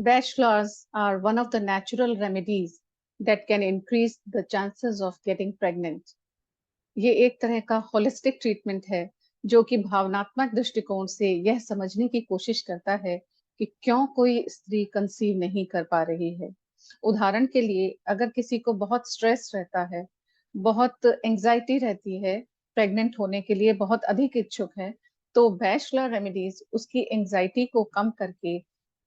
Bash flowers are one of the natural remedies that can increase the chances of getting pregnant. ये एक तरह का holistic treatment है जो कि भावनात्मक दृष्टिकोण से यह समझने की कोशिश करता है कि क्यों कोई स्त्री कंसीव नहीं कर पा रही है। उदाहरण के लिए, अगर किसी को बहुत स्ट्रेस रहता है, बहुत एंजाइटी रहती है, प्रेग्नेंट होने के लिए बहुत अधिक इच्छुक है, तो बैचलर रेमेडीज उसकी एंजाइटी को कम करके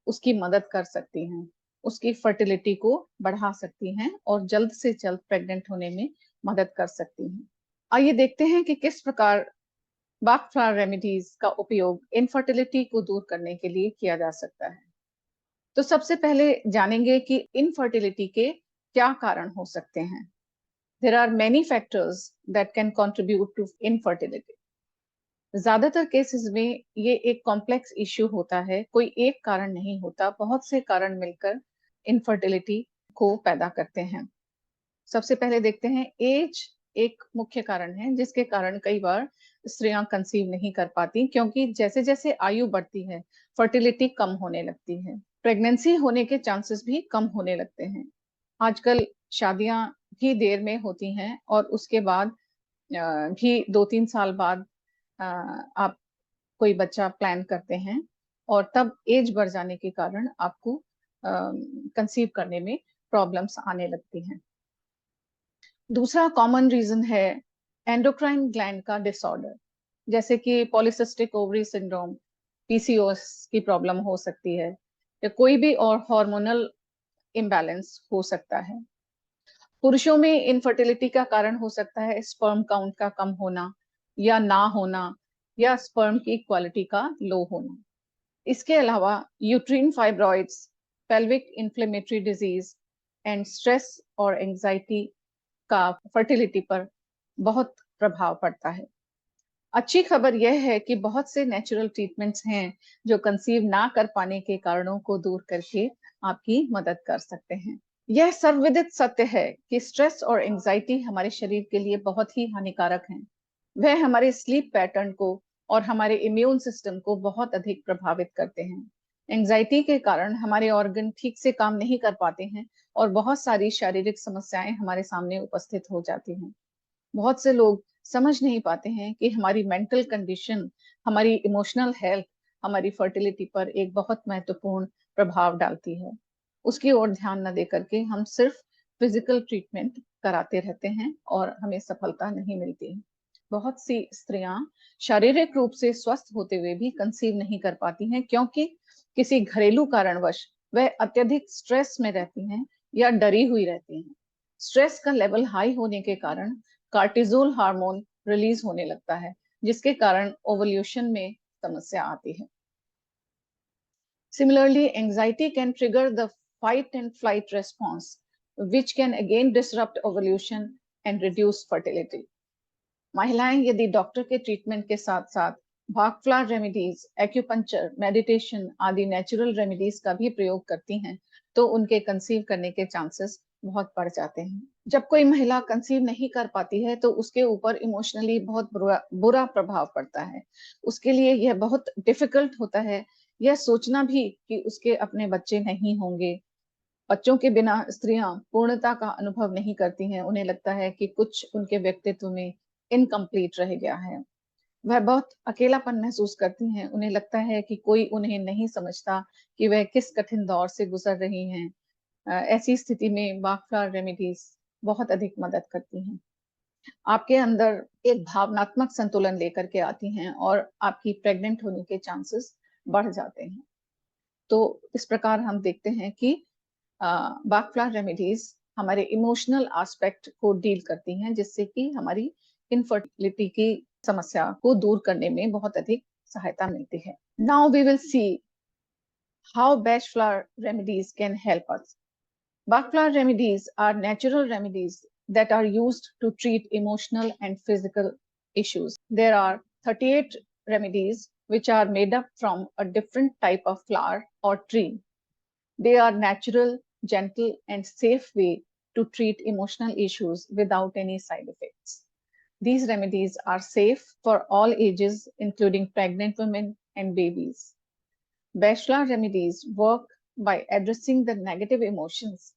उसकी मदद कर सकती हैं, उसकी फर्टिलिटी को बढ़ा सकती हैं और जल्द से जल्द प्रेग्नेंट होने में मदद कर सकती हैं। आइए देखते हैं कि किस प्रकार बाक फ्लावर रेमेडीज का उपयोग इनफर्टिलिटी को दूर करने के लिए किया जा सकता है। तो सबसे पहले जानेंगे कि इनफर्टिलिटी के क्या कारण हो सकते हैं। There are many factors that can contribute to infertility. ज्यादातर केसेस में ये एक कॉम्प्लेक्स इश्यू होता है, कोई एक कारण नहीं होता, बहुत से कारण मिलकर इनफर्टिलिटी को पैदा करते हैं। सबसे पहले देखते हैं, एज एक मुख्य कारण है जिसके कारण कई बार स्त्रियां कंसीव नहीं कर पाती, क्योंकि जैसे जैसे आयु बढ़ती है फर्टिलिटी कम होने लगती है, प्रेगनेंसी होने के चांसेस भी कम होने लगते हैं। आजकल शादियां भी देर में होती हैं और उसके बाद भी 2-3 साल बाद आप कोई बच्चा प्लान करते हैं और तब एज बढ़ जाने के कारण आपको कंसीव करने में प्रॉब्लम्स आने लगती हैं। दूसरा कॉमन रीजन है एंडोक्राइन ग्लैंड का डिसऑर्डर, जैसे कि पॉलीसिस्टिक ओवरी सिंड्रोम, पीसीओएस की प्रॉब्लम हो सकती है, या कोई भी और हार्मोनल इम्बैलेंस हो सकता है। पुरुषों में इनफर्टिलिटी का कारण हो सकता है स्पर्म काउंट का कम होना या ना होना, या स्पर्म की क्वालिटी का लो होना। इसके अलावा uterine fibroids, pelvic inflammatory disease and stress और एंजाइटी का फर्टिलिटी पर बहुत प्रभाव पड़ता है। अच्छी खबर यह है कि बहुत से नेचुरल ट्रीटमेंट्स हैं जो कंसीव ना कर पाने के कारणों को दूर करके आपकी मदद कर सकते हैं। यह सर्वविदित सत्य है कि स्ट्रेस और एंजाइटी हमारे शरीर के लिए बहुत ही हानिकारक हैं। वह हमारे स्लीप पैटर्न को और हमारे इम्यून सिस्टम को बहुत अधिक प्रभावित करते हैं। एंजाइटी के कारण हमारे ऑर्गन ठीक से काम नहीं कर पाते हैं और बहुत सारी शारीरिक समस्याएं हमारे सामने उपस्थित हो जाती हैं। बहुत से लोग समझ नहीं पाते हैं कि हमारी मेंटल कंडीशन, हमारी इमोशनल हेल्थ हमारी फर्टिलिटी पर एक बहुत महत्वपूर्ण प्रभाव डालती है। उसकी ओर ध्यान न दे करके हम सिर्फ फिजिकल ट्रीटमेंट कराते रहते हैं और हमें सफलता नहीं मिलती है। बहुत सी स्त्रियां शारीरिक रूप से स्वस्थ होते हुए भी कंसीव नहीं कर पाती हैं, क्योंकि किसी घरेलू कारणवश वह अत्यधिक स्ट्रेस में रहती हैं या डरी हुई रहती हैं। स्ट्रेस का लेवल हाई होने के कारण कार्टिजोल हार्मोन रिलीज होने लगता है, जिसके कारण ओवल्यूशन में समस्या आती है। Similarly, anxiety can trigger the fight and flight response, which can again disrupt ovulation and reduce fertility. महिलाएं यदि डॉक्टर के ट्रीटमेंट के साथ साथ भाग फ्लावर रेमेडीज, एक्यूपंक्चर, मेडिटेशन आदि नेचुरल रेमेडीज का भी प्रयोग करती हैं, तो उनके कंसीव करने के चांसेस बहुत बढ़ जाते हैं। जब कोई महिला कंसीव नहीं कर पाती है तो उसके ऊपर इमोशनली बहुत बुरा प्रभाव पड़ता है। उसके लिए यह बहुत डिफिकल्ट होता है यह सोचना भी कि उसके अपने बच्चे नहीं होंगे। बच्चों के बिना स्त्रियां पूर्णता का अनुभव नहीं करती हैं, उन्हें लगता है कि कुछ उनके व्यक्तित्व में इनकम्प्लीट रह गया है। वह बहुत अकेलापन महसूस करती हैं, उन्हें लगता है कि कोई उन्हें नहीं समझता कि वह किस कठिन दौर से गुजर रही हैं। ऐसी स्थिति में बाखला रेमेडीज बहुत अधिक मदद करती हैं। आपके अंदर एक भावनात्मक संतुलन लेकर के आती हैं और आपकी प्रेग्नेंट होने के चांसेस बढ़ जाते हैं। तो इस प्रकार हम देखते हैं कि बाखला रेमेडीज हमारे इमोशनल एस्पेक्ट को डील करती हैं, जिससे कि हमारी इनफर्टिलिटी की समस्या को दूर करने में बहुत अधिक सहायता मिलती है। Now we will see how Bach flower remedies can help us. Bach flower remedies are natural remedies that are used to treat emotional and physical issues. There are 38 remedies which are made up from a different type of flower or tree. They are natural, gentle, and safe way to treat emotional issues without any side effects. These remedies are safe for all ages, including pregnant women and babies. Bachelor remedies work by addressing the negative emotions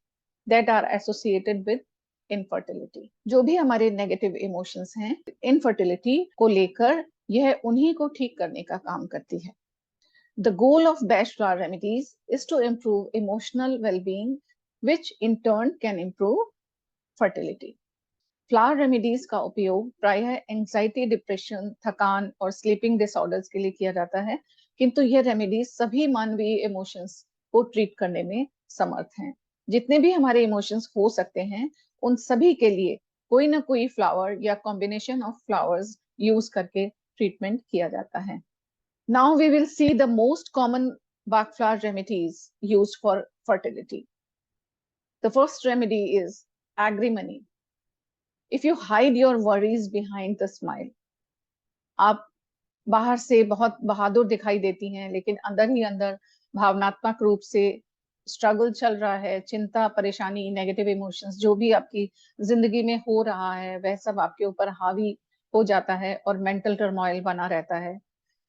that are associated with infertility. जो भी हमारे negative emotions हैं infertility को लेकर, यह उन्हीं को ठीक करने का काम करती है. The goal of Bach flower remedies is to improve emotional well-being, which in turn can improve fertility. Flower remedies का उपयोग प्रायः एंजाइटी, डिप्रेशन, थकान और स्लीपिंग डिसऑर्डर्स के लिए किया जाता है, किंतु यह रेमेडीज सभी मानवीय इमोशंस को ट्रीट करने में समर्थ हैं. जितने भी हमारे इमोशंस हो सकते हैं, उन सभी के लिए कोई ना कोई फ्लावर या कॉम्बिनेशन ऑफ फ्लावर्स यूज करके ट्रीटमेंट किया जाता है. Now we will see the most common Bach flower remedies used for fertility. The first remedy is agrimony. If you hide your worries behind the smile, आप बाहर से बहुत बहादुर दिखाई देती हैं, लेकिन अंदर ही अंदर भावनात्मक रूप से स्ट्रगल चल रहा है, चिंता, परेशानी, नेगेटिव इमोशंस जो भी आपकी जिंदगी में हो रहा है, वह सब आपके ऊपर हावी हो जाता है और मेंटल टर्मोइल बना रहता है.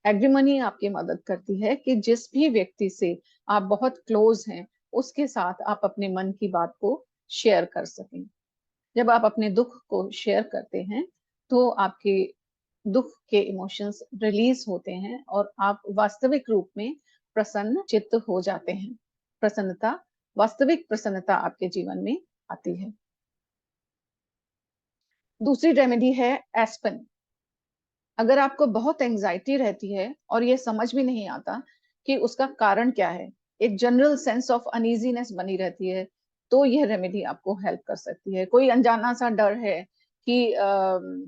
एग्रीमनी आपकी मदद करती है कि जिस भी व्यक्ति से आप बहुत क्लोज हैं, उसके साथ आप अपने मन की बात को शेयर कर सकें. जब आप अपने दुख को शेयर करते हैं, तो आपके दुख के इमोशंस रिलीज होते हैं और आप वास्तविक रूप में प्रसन्न चित्त हो जाते हैं. प्रसन्नता, वास्तविक प्रसन्नता आपके जीवन में आती है. दूसरी रेमेडी है एस्पेन. अगर आपको बहुत एंजाइटी रहती है और ये समझ भी नहीं आता कि उसका कारण क्या है, एक जनरल सेंस ऑफ अनईजीनेस बनी रहती है, तो यह रेमेडी आपको हेल्प कर सकती है. कोई अनजाना सा डर है कि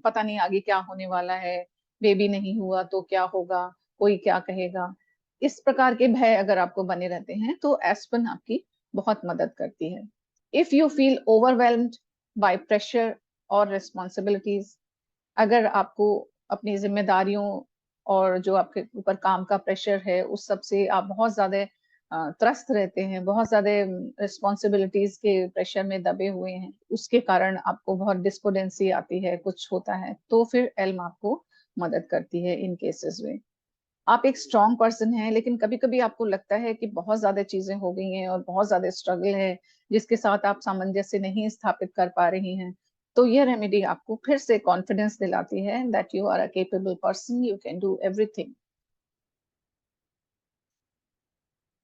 पता नहीं आगे क्या होने वाला है, बेबी नहीं हुआ तो क्या होगा, कोई क्या कहेगा, इस प्रकार के भय अगर आपको बने रहते हैं, तो एस्पेन आपकी बहुत मदद करती है. If you feel overwhelmed by pressure और रिस्पॉन्सिबिलिटीज, अगर आपको अपनी जिम्मेदारियों और जो आपके ऊपर काम का प्रेशर है, उस सब से आप बहुत ज्यादा त्रस्त रहते हैं, बहुत ज्यादा रिस्पॉन्सिबिलिटीज के प्रेशर में दबे हुए हैं, उसके कारण आपको बहुत डिस्पोडेंसी आती है, कुछ होता है, तो फिर एल्म आपको मदद करती है इन केसेस में. आप एक स्ट्रॉन्ग पर्सन हैं, लेकिन कभी कभी आपको लगता है कि बहुत ज्यादा चीजें हो गई हैं और बहुत ज्यादा स्ट्रगल है जिसके साथ आप सामंजस्य नहीं स्थापित कर पा रही हैं, तो ये रेमेडी आपको फिर से कॉन्फिडेंस दिलाती है that you are a capable person, you can do everything.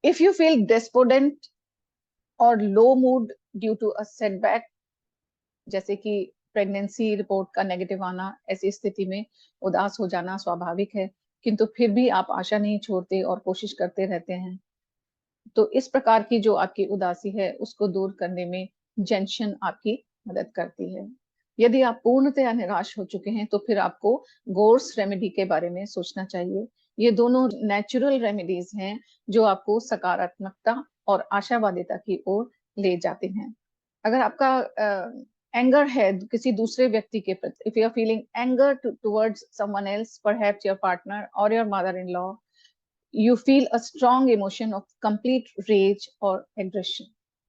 If you feel despondent और low mood due to a setback, जैसे कि प्रेगनेंसी रिपोर्ट का नेगेटिव आना, ऐसी स्थिति में उदास हो जाना स्वाभाविक है, किंतु फिर भी आप आशा नहीं छोड़ते और कोशिश करते रहते हैं, तो इस प्रकार की जो आपकी उदासी है उसको दूर करने में जेंशन आपकी मदद करती है. यदि आप पूर्णतया निराश हो चुके हैं, तो फिर आपको गोर्स रेमेडी के बारे में सोचना चाहिए. ये दोनों नेचुरल रेमेडीज हैं जो आपको सकारात्मकता और आशावादिता की ओर ले जाते हैं. अगर आपका एंगर है किसी दूसरे व्यक्ति के प्रति, if you are feeling anger towards someone else, perhaps your partner और your mother in law, you feel a strong emotion of complete rage or aggression.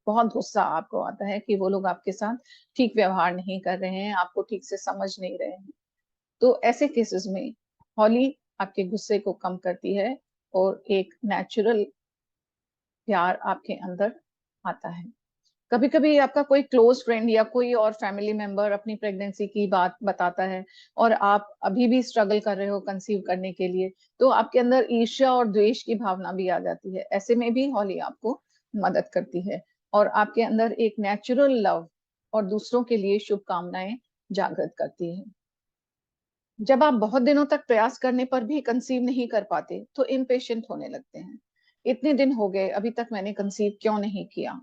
बहुत गुस्सा आपको आता है कि वो लोग आपके साथ ठीक व्यवहार नहीं कर रहे हैं, आपको ठीक से समझ नहीं रहे हैं. तो ऐसे केसेस में हॉली आपके गुस्से को कम करती है और एक नेचुरल प्यार आपके अंदर आता है. कभी कभी आपका कोई क्लोज फ्रेंड या कोई और फैमिली मेंबर अपनी प्रेगनेंसी की बात बताता है और आप अभी भी स्ट्रगल कर रहे हो कंसीव करने के लिए, तो आपके अंदर ईर्ष्या और द्वेष की भावना भी आ जाती है. ऐसे में भी हॉली आपको मदद करती है और आपके अंदर एक नेचुरल लव और दूसरों के लिए शुभकामनाएं जागृत करती है. जब आप बहुत दिनों तक प्रयास करने पर भी कंसीव नहीं कर पाते, तो इम्पेशेंट होने लगते हैं. इतने दिन हो गए, अभी तक मैंने कंसीव क्यों नहीं किया.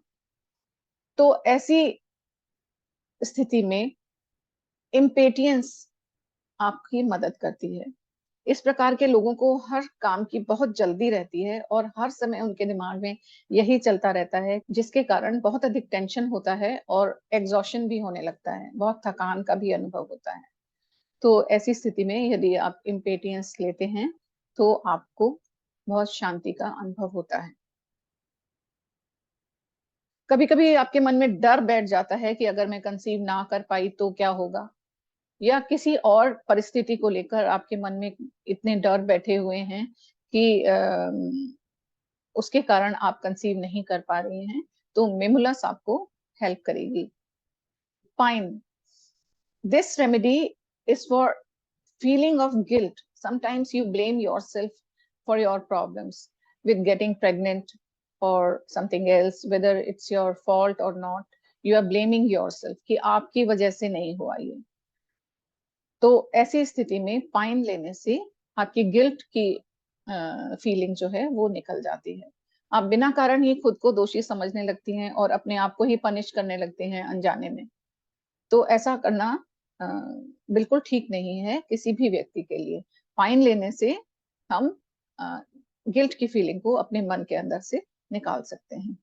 तो ऐसी स्थिति में इम्पेटियंस आपकी मदद करती है. इस प्रकार के लोगों को हर काम की बहुत जल्दी रहती है और हर समय उनके दिमाग में यही चलता रहता है, जिसके कारण बहुत अधिक टेंशन होता है और एग्जॉशन भी होने लगता है, बहुत थकान का भी अनुभव होता है. तो ऐसी स्थिति में यदि आप इम्पेटियंस लेते हैं, तो आपको बहुत शांति का अनुभव होता है. कभी कभी आपके मन में डर बैठ जाता है कि अगर मैं कंसीव ना कर पाई तो क्या होगा, या किसी और परिस्थिति को लेकर आपके मन में इतने डर बैठे हुए हैं कि उसके कारण आप कंसीव नहीं कर पा रही हैं, तो मेमुलस आपको हेल्प करेगी। Pine, this remedy is for feeling of guilt. Sometimes you blame yourself for your problems with getting pregnant or something else, whether it's your fault or not. You are blaming yourself कि आपकी वजह से नहीं हुआ ये। तो ऐसी स्थिति में पाइन लेने से आपकी गिल्ट की फीलिंग जो है वो निकल जाती है। आप बिना कारण ही खुद को दोषी समझने लगती हैं और अपने आप को ही पनिश करने लगते हैं अनजाने में। तो ऐसा करना अ, बिल्कुल ठीक नहीं है किसी भी व्यक्ति के लिए। पाइन लेने से हम अ, गिल्ट की फीलिंग को अपने मन के अंदर से निकाल सकते हैं।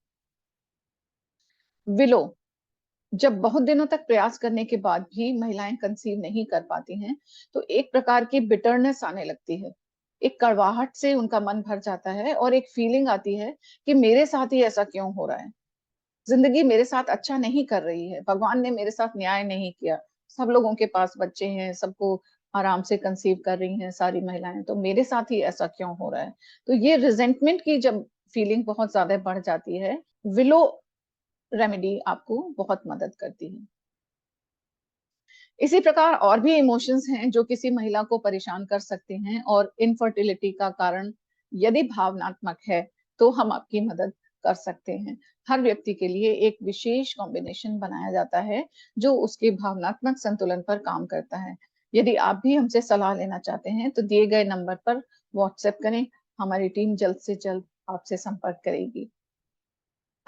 विलो, जब बहुत दिनों तक प्रयास करने के बाद भी महिलाएं कंसीव नहीं कर पाती हैं, तो एक प्रकार की बिटरनेस आने लगती है। एक कड़वाहट से उनका मन भर जाता है और एक फीलिंग आती है कि मेरे साथ ही ऐसा क्यों हो रहा है? जिंदगी मेरे साथ अच्छा नहीं कर रही है, भगवान ने मेरे साथ न्याय नहीं किया। सब लोगों के पास बच्चे हैं, सबको आराम से कंसीव कर रही हैं सारी महिलाएं, तो मेरे साथ ही ऐसा क्यों हो रहा है? तो ये रिजेंटमेंट की जब फीलिंग बहुत ज्यादा बढ़ जाती है, विलो रेमेडी आपको बहुत मदद करती है। इसी प्रकार और भी इमोशंस हैं जो किसी महिला को परेशान कर सकते हैं और इनफर्टिलिटी का कारण यदि भावनात्मक है तो हम आपकी मदद कर सकते हैं। हर व्यक्ति के लिए एक विशेष कॉम्बिनेशन बनाया जाता है जो उसके भावनात्मक संतुलन पर काम करता है। यदि आप भी हमसे सलाह लेना चाहते हैं तो दिए गए नंबर पर व्हाट्सएप करें, हमारी टीम जल्द से जल्द आपसे संपर्क करेगी।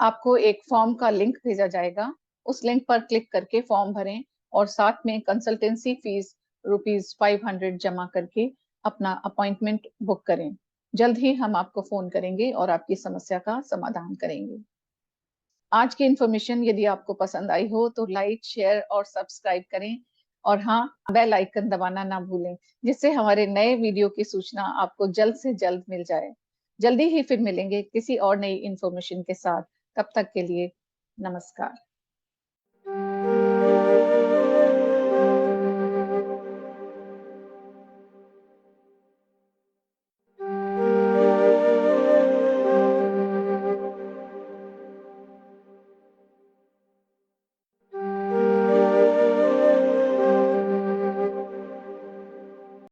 आपको एक फॉर्म का लिंक भेजा जाएगा, उस लिंक पर क्लिक करके फॉर्म भरें और साथ में कंसल्टेंसी फीस ₹500 जमा करके अपना अपॉइंटमेंट बुक करें। जल्द ही हम आपको फोन करेंगे और आपकी समस्या का समाधान करेंगे। आज की इन्फॉर्मेशन यदि आपको पसंद आई हो तो लाइक, शेयर और सब्सक्राइब करें और हाँ, बेल आइकन दबाना ना भूलें, जिससे हमारे नए वीडियो की सूचना आपको जल्द से जल्द मिल जाए। जल्दी ही फिर मिलेंगे किसी और नई इन्फॉर्मेशन के साथ। तब तक के लिए नमस्कार।